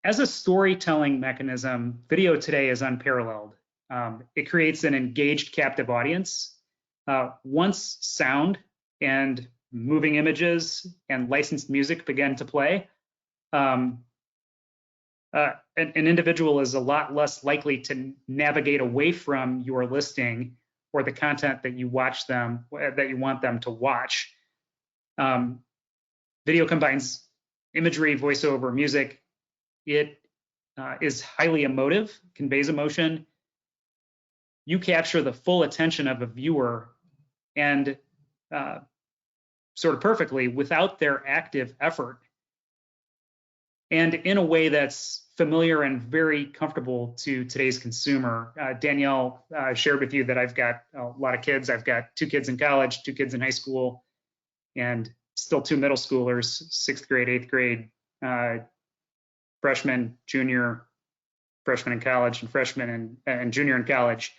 As a storytelling mechanism, video today is unparalleled. It creates an engaged captive audience. Once sound and moving images and licensed music begin to play, um, an individual is a lot less likely to navigate away from your listing or the content that you want them to watch. Video combines imagery, voiceover, music. It is highly emotive, conveys emotion. You capture the full attention of a viewer and sort of perfectly without their active effort, and in a way that's familiar and very comfortable to today's consumer. Danielle shared with you that I've got a lot of kids. I've got 2 kids in college, 2 kids in high school, and still 2 middle schoolers, 6th grade, 8th grade, freshman, junior, freshman in college, and freshman and junior in college.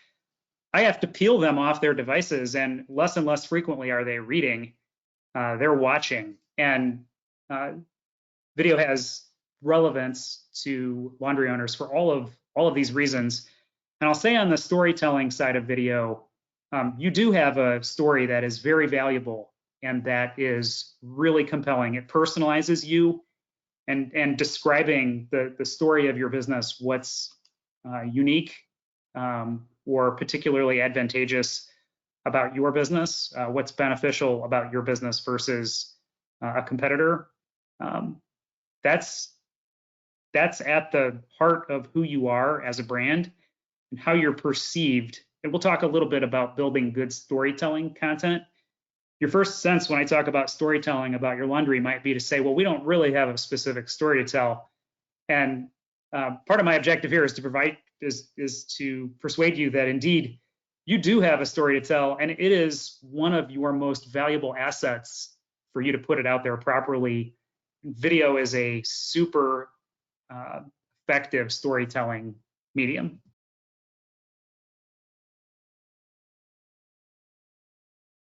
I have to peel them off their devices, and less frequently are they reading. They're watching, and video has relevance to laundry owners for all of these reasons. And I'll say on the storytelling side of video, you do have a story that is very valuable and that is really compelling. It personalizes you and describing the story of your business, what's unique or particularly advantageous about your business, what's beneficial about your business versus a competitor. That's at the heart of who you are as a brand and how you're perceived. And we'll talk a little bit about building good storytelling content. Your first sense when I talk about storytelling about your laundry might be to say, well, we don't really have a specific story to tell. And part of my objective here is to persuade you that indeed you do have a story to tell, and it is one of your most valuable assets for you to put it out there properly. Video is a super effective storytelling medium.